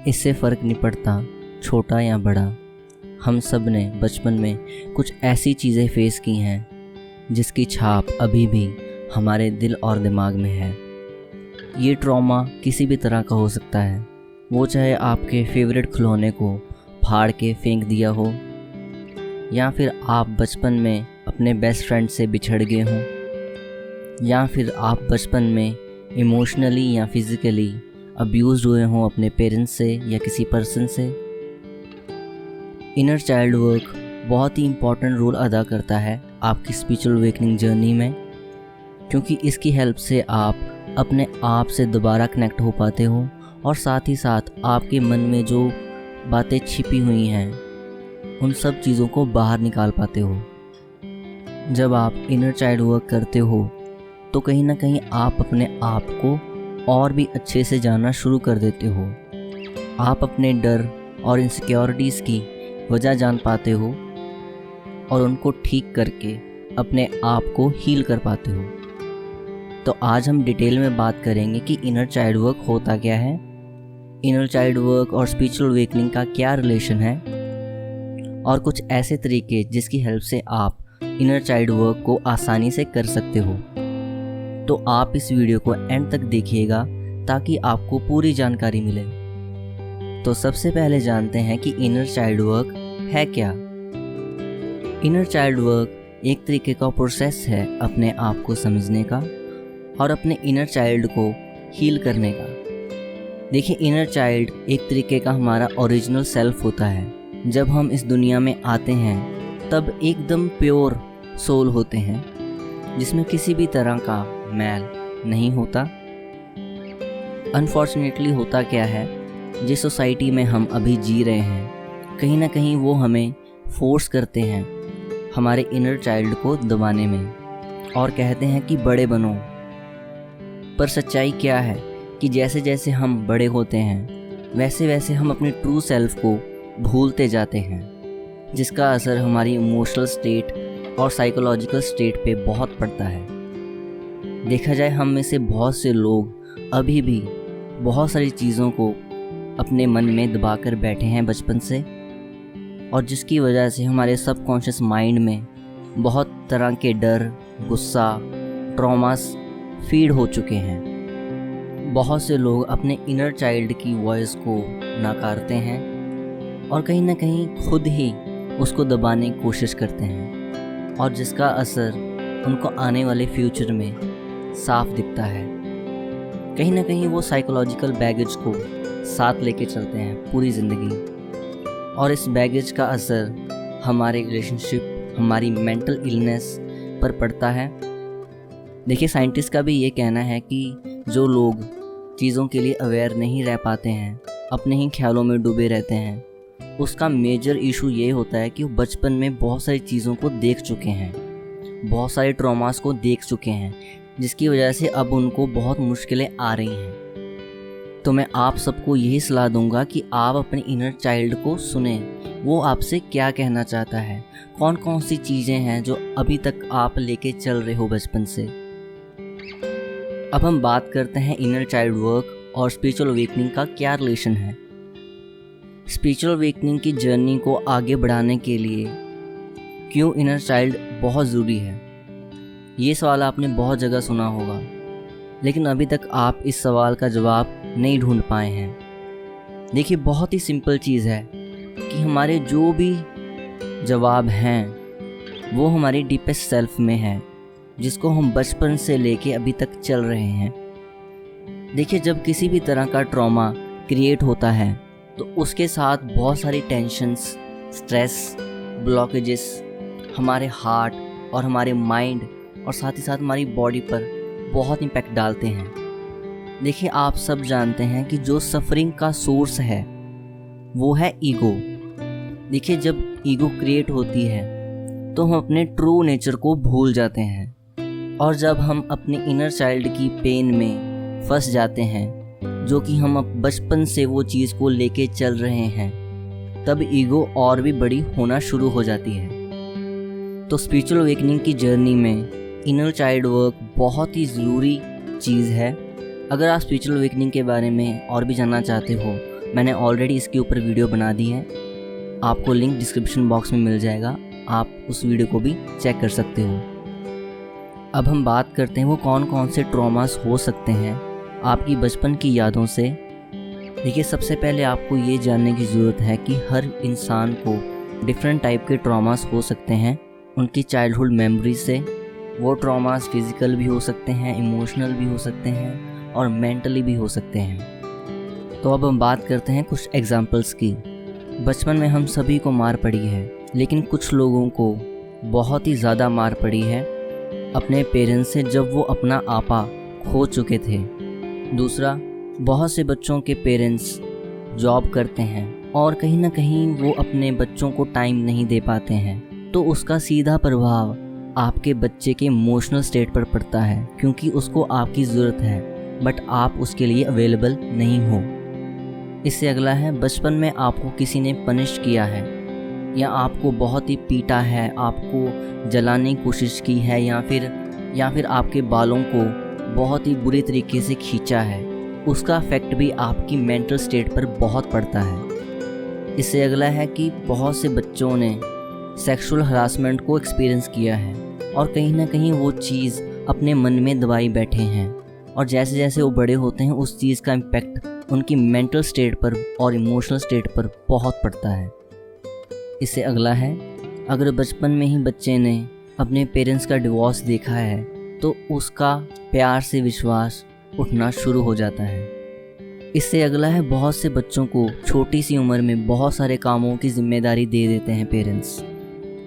इससे फ़र्क नहीं पड़ता छोटा या बड़ा। हम सब ने बचपन में कुछ ऐसी चीज़ें फेस की हैं जिसकी छाप अभी भी हमारे दिल और दिमाग में है। ये ट्रॉमा किसी भी तरह का हो सकता है, वो चाहे आपके फेवरेट खिलौने को फाड़ के फेंक दिया हो, या फिर आप बचपन में अपने बेस्ट फ्रेंड से बिछड़ गए हों, या फिर आप बचपन में इमोशनली या फिज़िकली अब्यूज़ हुए हों अपने पेरेंट्स से या किसी पर्सन से। इनर चाइल्ड वर्क बहुत ही इम्पॉर्टेंट रोल अदा करता है आपकी स्पिरिचुअल अवेकनिंग जर्नी में, क्योंकि इसकी हेल्प से आप अपने आप से दोबारा कनेक्ट हो पाते हो और साथ ही साथ आपके मन में जो बातें छिपी हुई हैं उन सब चीज़ों को बाहर निकाल पाते हो। जब आप इनर चाइल्ड वर्क करते हो तो कहीं ना कहीं आप अपने आप को और भी अच्छे से जानना शुरू कर देते हो। आप अपने डर और इनसिक्योरिटीज़ की वजह जान पाते हो और उनको ठीक करके अपने आप को हील कर पाते हो। तो आज हम डिटेल में बात करेंगे कि इनर चाइल्ड वर्क होता क्या है, इनर चाइल्ड वर्क और स्पिरिचुअल अवेकनिंग का क्या रिलेशन है, और कुछ ऐसे तरीके जिसकी हेल्प से आप इनर चाइल्ड वर्क को आसानी से कर सकते हो। तो आप इस वीडियो को एंड तक देखिएगा ताकि आपको पूरी जानकारी मिले। तो सबसे पहले जानते हैं कि इनर चाइल्ड वर्क है क्या। इनर चाइल्ड वर्क एक तरीके का प्रोसेस है अपने आप को समझने का और अपने इनर चाइल्ड को हील करने का। देखिए, इनर चाइल्ड एक तरीके का हमारा ओरिजिनल सेल्फ होता है। जब हम इस दुनिया में आते हैं तब एकदम प्योर सोल होते हैं जिसमें किसी भी तरह का मैल नहीं होता। अनफॉर्चुनेटली होता क्या है, जिस सोसाइटी में हम अभी जी रहे हैं कहीं ना कहीं वो हमें फोर्स करते हैं हमारे इनर चाइल्ड को दबाने में और कहते हैं कि बड़े बनो। पर सच्चाई क्या है कि जैसे जैसे हम बड़े होते हैं वैसे वैसे हम अपने ट्रू सेल्फ को भूलते जाते हैं, जिसका असर हमारी इमोशनल स्टेट और साइकोलॉजिकल स्टेट पे बहुत पड़ता है। देखा जाए, हम में से बहुत से लोग अभी भी बहुत सारी चीज़ों को अपने मन में दबा कर बैठे हैं बचपन से, और जिसकी वजह से हमारे सबकॉन्शियस माइंड में बहुत तरह के डर, गुस्सा, ट्रॉमास फीड हो चुके हैं। बहुत से लोग अपने इनर चाइल्ड की वॉइस को नकारते हैं और कहीं ना कहीं खुद ही उसको दबाने की कोशिश करते हैं, और जिसका असर उनको आने वाले फ्यूचर में साफ दिखता है। कहीं ना कहीं वो साइकोलॉजिकल बैगेज को साथ लेके चलते हैं पूरी ज़िंदगी, और इस बैगेज का असर हमारे रिलेशनशिप, हमारी मेंटल इलनेस पर पड़ता है। देखिए, साइंटिस्ट का भी ये कहना है कि जो लोग चीज़ों के लिए अवेयर नहीं रह पाते हैं, अपने ही ख्यालों में डूबे रहते हैं, उसका मेजर इशू ये होता है कि वो बचपन में बहुत सारी चीज़ों को देख चुके हैं, बहुत सारे ट्रॉमास को देख चुके हैं, जिसकी वजह से अब उनको बहुत मुश्किलें आ रही हैं। तो मैं आप सबको यही सलाह दूंगा कि आप अपने इनर चाइल्ड को सुने, वो आपसे क्या कहना चाहता है, कौन कौन सी चीज़ें हैं जो अभी तक आप लेके चल रहे हो बचपन से। अब हम बात करते हैं इनर चाइल्ड वर्क और स्पिरिचुअल अवेकनिंग का क्या रिलेशन है। स्पिरिचुअल अवेकनिंग की जर्नी को आगे बढ़ाने के लिए क्यों इनर चाइल्ड बहुत ज़रूरी है, ये सवाल आपने बहुत जगह सुना होगा, लेकिन अभी तक आप इस सवाल का जवाब नहीं ढूंढ पाए हैं। देखिए, बहुत ही सिंपल चीज़ है कि हमारे जो भी जवाब हैं वो हमारी डीपेस्ट सेल्फ में है, जिसको हम बचपन से लेके अभी तक चल रहे हैं। देखिए, जब किसी भी तरह का ट्रॉमा क्रिएट होता है तो उसके साथ बहुत सारी टेंशन्स, स्ट्रेस, ब्लॉकेजेस हमारे हार्ट और हमारे माइंड और साथ ही साथ हमारी बॉडी पर बहुत इम्पैक्ट डालते हैं। देखिए, आप सब जानते हैं कि जो सफ़रिंग का सोर्स है वो है ईगो। देखिए, जब ईगो क्रिएट होती है तो हम अपने ट्रू नेचर को भूल जाते हैं, और जब हम अपने इनर चाइल्ड की पेन में फंस जाते हैं, जो कि हम अब बचपन से वो चीज़ को लेके चल रहे हैं, तब ईगो और भी बड़ी होना शुरू हो जाती है। तो स्पिरिचुअल अवेकनिंग की जर्नी में इनर चाइल्ड वर्क बहुत ही ज़रूरी चीज़ है। अगर आप स्पिरिचुअल अवेकनिंग के बारे में और भी जानना चाहते हो, मैंने ऑलरेडी इसके ऊपर वीडियो बना दी है, आपको लिंक डिस्क्रिप्शन बॉक्स में मिल जाएगा, आप उस वीडियो को भी चेक कर सकते हो। अब हम बात करते हैं वो कौन कौन से ट्रॉमास हो सकते हैं आपकी बचपन की यादों से। देखिए, सबसे पहले आपको ये जानने की ज़रूरत है कि हर इंसान को डिफरेंट टाइप के ट्रॉमास हो सकते हैं उनकी चाइल्डहुड मेमोरी से। वो ट्रॉमास फिज़िकल भी हो सकते हैं, इमोशनल भी हो सकते हैं और मेंटली भी हो सकते हैं। तो अब हम बात करते हैं कुछ एग्जांपल्स की। बचपन में हम सभी को मार पड़ी है, लेकिन कुछ लोगों को बहुत ही ज़्यादा मार पड़ी है अपने पेरेंट्स से जब वो अपना आपा खो चुके थे। दूसरा, बहुत से बच्चों के पेरेंट्स जॉब करते हैं और कहीं ना कहीं वो अपने बच्चों को टाइम नहीं दे पाते हैं, तो उसका सीधा प्रभाव आपके बच्चे के इमोशनल स्टेट पर पड़ता है, क्योंकि उसको आपकी ज़रूरत है बट आप उसके लिए अवेलेबल नहीं हो। इससे अगला है, बचपन में आपको किसी ने पनिश किया है या आपको बहुत ही पीटा है, आपको जलाने की कोशिश की है या फिर आपके बालों को बहुत ही बुरी तरीके से खींचा है, उसका इफेक्ट भी आपकी मेंटल स्टेट पर बहुत पड़ता है। इससे अगला है कि बहुत से बच्चों ने सेक्सुअल हरासमेंट को एक्सपीरियंस किया है और कहीं ना कहीं वो चीज़ अपने मन में दबाई बैठे हैं, और जैसे जैसे वो बड़े होते हैं उस चीज़ का इम्पेक्ट उनकी मेंटल स्टेट पर और इमोशनल स्टेट पर बहुत पड़ता है। इससे अगला है, अगर बचपन में ही बच्चे ने अपने पेरेंट्स का डिवोर्स देखा है तो उसका प्यार से विश्वास उठना शुरू हो जाता है। इससे अगला है, बहुत से बच्चों को छोटी सी उम्र में बहुत सारे कामों की जिम्मेदारी दे देते हैं पेरेंट्स,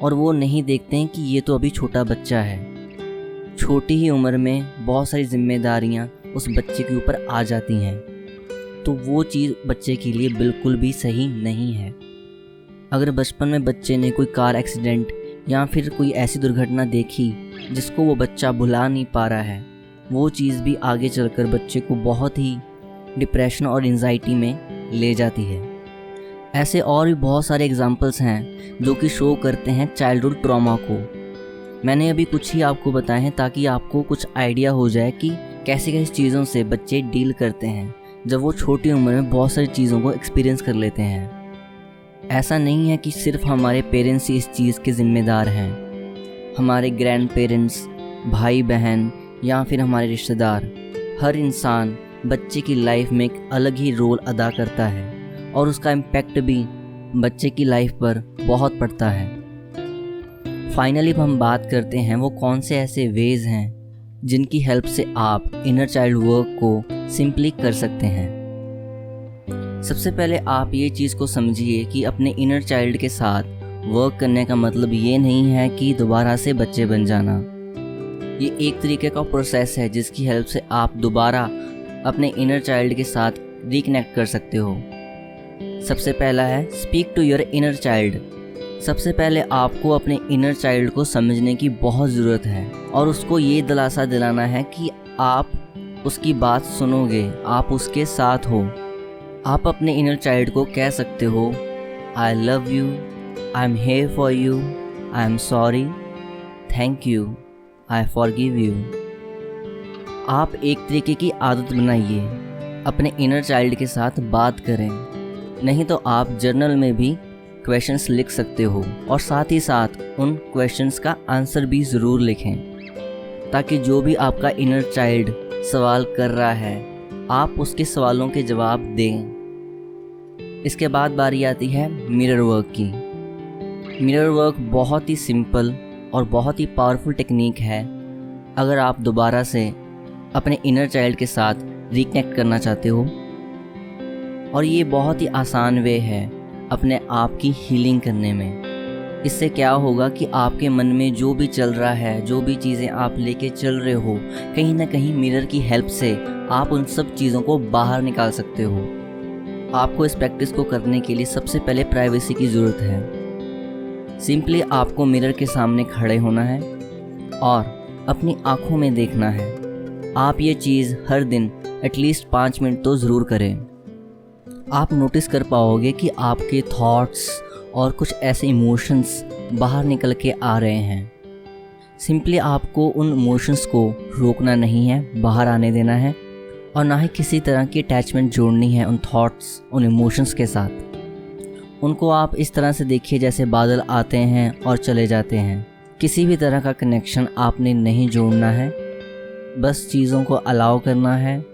और वो नहीं देखते हैं कि ये तो अभी छोटा बच्चा है। छोटी ही उम्र में बहुत सारी जिम्मेदारियां उस बच्चे के ऊपर आ जाती हैं, तो वो चीज़ बच्चे के लिए बिल्कुल भी सही नहीं है। अगर बचपन में बच्चे ने कोई कार एक्सीडेंट या फिर कोई ऐसी दुर्घटना देखी जिसको वो बच्चा भुला नहीं पा रहा है, वो चीज़ भी आगे चलकर बच्चे को बहुत ही डिप्रेशन और एंजाइटी में ले जाती है। ऐसे और भी बहुत सारे एग्जाम्पल्स हैं जो कि शो करते हैं चाइल्डहुड ट्रॉमा को। मैंने अभी कुछ ही आपको बताए हैं ताकि आपको कुछ आइडिया हो जाए कि कैसे कैसी चीज़ों से बच्चे डील करते हैं जब वो छोटी उम्र में बहुत सारी चीज़ों को एक्सपीरियंस कर लेते हैं। ऐसा नहीं है कि सिर्फ हमारे पेरेंट्स ही इस चीज़ के ज़िम्मेदार हैं। हमारे ग्रैंड पेरेंट्स, भाई बहन या फिर हमारे रिश्तेदार, हर इंसान बच्चे की लाइफ में एक अलग ही रोल अदा करता है और उसका इम्पैक्ट भी बच्चे की लाइफ पर बहुत पड़ता है। फाइनली हम बात करते हैं वो कौन से ऐसे वेज हैं जिनकी हेल्प से आप इनर चाइल्ड वर्क को सिंपली कर सकते हैं। सबसे पहले आप ये चीज़ को समझिए कि अपने इनर चाइल्ड के साथ वर्क करने का मतलब ये नहीं है कि दोबारा से बच्चे बन जाना। ये एक तरीके का प्रोसेस है जिसकी हेल्प से आप दोबारा अपने इनर चाइल्ड के साथ रिकनेक्ट कर सकते हो। सबसे पहला है, speak to your inner child. सबसे पहले आपको अपने इनर चाइल्ड को समझने की बहुत ज़रूरत है और उसको ये दिलासा दिलाना है कि आप उसकी बात सुनोगे, आप उसके साथ हो। आप अपने इनर चाइल्ड को कह सकते हो, I love you, I am here for you, I am sorry, thank you, I forgive you. आप एक तरीके की आदत बनाइए, अपने इनर चाइल्ड के साथ बात करें। नहीं तो आप जर्नल में भी क्वेश्चंस लिख सकते हो और साथ ही साथ उन क्वेश्चंस का आंसर भी ज़रूर लिखें, ताकि जो भी आपका इनर चाइल्ड सवाल कर रहा है आप उसके सवालों के जवाब दें। इसके बाद बारी आती है मिरर वर्क की। मिरर वर्क बहुत ही सिंपल और बहुत ही पावरफुल टेक्निक है अगर आप दोबारा से अपने इनर चाइल्ड के साथ रिकनेक्ट करना चाहते हो, और ये बहुत ही आसान वे है अपने आप की हीलिंग करने में। इससे क्या होगा कि आपके मन में जो भी चल रहा है, जो भी चीज़ें आप लेके चल रहे हो, कहीं ना कहीं मिरर की हेल्प से आप उन सब चीज़ों को बाहर निकाल सकते हो। आपको इस प्रैक्टिस को करने के लिए सबसे पहले प्राइवेसी की ज़रूरत है। सिंपली आपको मिरर के सामने खड़े होना है और अपनी आँखों में देखना है। आप ये चीज़ हर दिन एटलीस्ट 5 मिनट तो ज़रूर करें। आप नोटिस कर पाओगे कि आपके थॉट्स और कुछ ऐसे इमोशंस बाहर निकल के आ रहे हैं। सिंपली आपको उन इमोशंस को रोकना नहीं है, बाहर आने देना है और ना ही किसी तरह की अटैचमेंट जोड़नी है उन थॉट्स, उन इमोशंस के साथ। उनको आप इस तरह से देखिए जैसे बादल आते हैं और चले जाते हैं। किसी भी तरह का कनेक्शन आपने नहीं जोड़ना है, बस चीज़ों को अलाउ करना है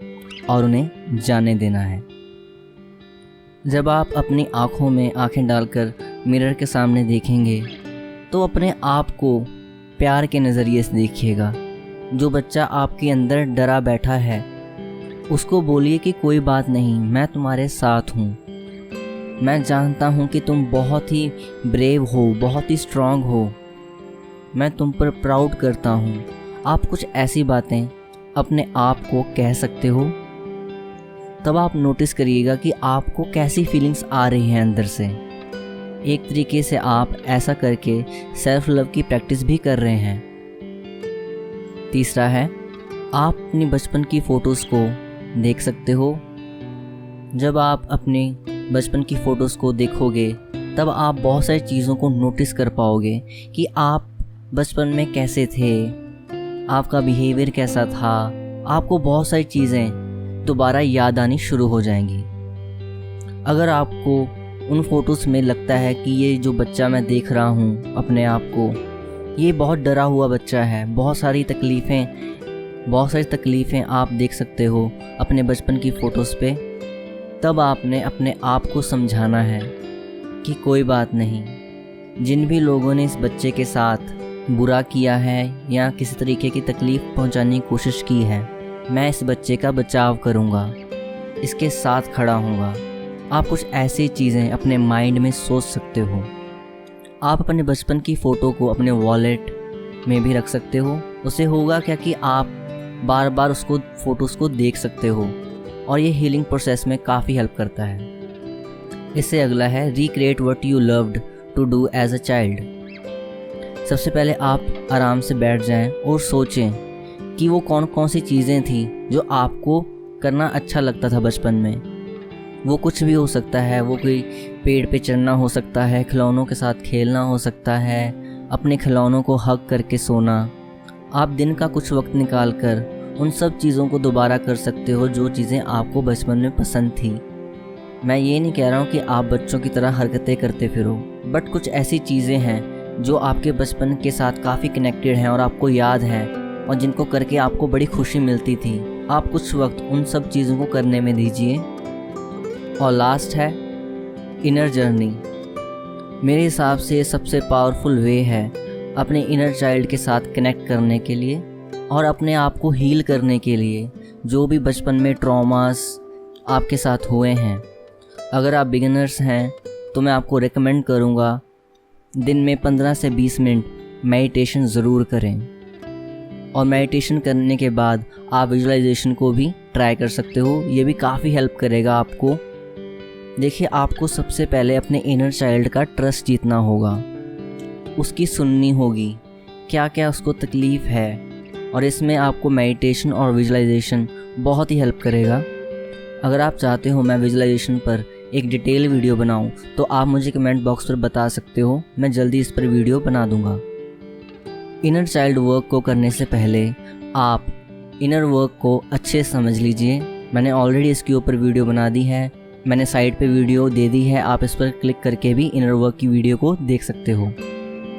और उन्हें जाने देना है। जब आप अपनी आँखों में आँखें डालकर मिरर के सामने देखेंगे तो अपने आप को प्यार के नज़रिए से देखिएगा। जो बच्चा आपके अंदर डरा बैठा है उसको बोलिए कि कोई बात नहीं, मैं तुम्हारे साथ हूँ। मैं जानता हूँ कि तुम बहुत ही ब्रेव हो, बहुत ही स्ट्रांग हो। मैं तुम पर प्राउड करता हूँ। आप कुछ ऐसी बातें अपने आप को कह सकते हो। तब आप नोटिस करिएगा कि आपको कैसी फीलिंग्स आ रही हैं अंदर से। एक तरीके से आप ऐसा करके सेल्फ लव की प्रैक्टिस भी कर रहे हैं। तीसरा है, आप अपनी बचपन की फ़ोटोज़ को देख सकते हो। जब आप अपने बचपन की फ़ोटोज़ को देखोगे तब आप बहुत सारी चीज़ों को नोटिस कर पाओगे कि आप बचपन में कैसे थे, आपका बिहेवियर कैसा था। आपको बहुत सारी चीज़ें दोबारा याद आनी शुरू हो जाएंगी। अगर आपको उन फ़ोटोज़ में लगता है कि ये जो बच्चा मैं देख रहा हूँ अपने आप को, ये बहुत डरा हुआ बच्चा है, बहुत सारी तकलीफ़ें आप देख सकते हो अपने बचपन की फ़ोटोज़ पे, तब आपने अपने आप को समझाना है कि कोई बात नहीं। जिन भी लोगों ने इस बच्चे के साथ बुरा किया है या किसी तरीके की तकलीफ़ पहुंचाने की कोशिश की है, मैं इस बच्चे का बचाव करूंगा, इसके साथ खड़ा हूँगा। आप कुछ ऐसी चीज़ें अपने माइंड में सोच सकते हो। आप अपने बचपन की फ़ोटो को अपने वॉलेट में भी रख सकते हो। उससे होगा क्या कि आप बार बार उसको फ़ोटोज़ को देख सकते हो और ये हीलिंग प्रोसेस में काफ़ी हेल्प करता है। इससे अगला है, recreate what you loved to do as a child. सबसे पहले आप आराम से बैठ जाएं और सोचें कि वो कौन कौन सी चीज़ें थी जो आपको करना अच्छा लगता था बचपन में। वो कुछ भी हो सकता है, वो कोई पेड़ पे चढ़ना हो सकता है, खिलौनों के साथ खेलना हो सकता है, अपने खिलौनों को हग करके सोना। आप दिन का कुछ वक्त निकाल कर उन सब चीज़ों को दोबारा कर सकते हो जो चीज़ें आपको बचपन में पसंद थी। मैं ये नहीं कह रहा हूँ कि आप बच्चों की तरह हरकतें करते फिरो, बट कुछ ऐसी चीज़ें हैं जो आपके बचपन के साथ काफ़ी कनेक्टेड हैं और आपको याद हैं और जिनको करके आपको बड़ी खुशी मिलती थी। आप कुछ वक्त उन सब चीज़ों को करने में दीजिए। और लास्ट है, इनर जर्नी। मेरे हिसाब से सबसे पावरफुल वे है अपने इनर चाइल्ड के साथ कनेक्ट करने के लिए और अपने आप को हील करने के लिए। जो भी बचपन में ट्रॉमास आपके साथ हुए हैं, अगर आप बिगिनर्स हैं तो मैं आपको रेकमेंड करूँगा दिन में 15 से 20 मिनट मेडिटेशन ज़रूर करें। और मेडिटेशन करने के बाद आप विजुअलाइजेशन को भी ट्राई कर सकते हो, ये भी काफ़ी हेल्प करेगा आपको। देखिए, आपको सबसे पहले अपने इनर चाइल्ड का ट्रस्ट जीतना होगा, उसकी सुननी होगी, क्या क्या उसको तकलीफ़ है, और इसमें आपको मेडिटेशन और विजुअलाइजेशन बहुत ही हेल्प करेगा। अगर आप चाहते हो मैं विजुअलाइजेशन पर एक डिटेल वीडियो बनाऊं तो आप मुझे कमेंट बॉक्स पर बता सकते हो, मैं जल्दी इस पर वीडियो बना दूंगा। इनर चाइल्ड वर्क को करने से पहले आप इनर वर्क को अच्छे से समझ लीजिए। मैंने ऑलरेडी इसके ऊपर वीडियो बना दी है, मैंने साइड पे वीडियो दे दी है, आप इस पर क्लिक करके भी इनर वर्क की वीडियो को देख सकते हो।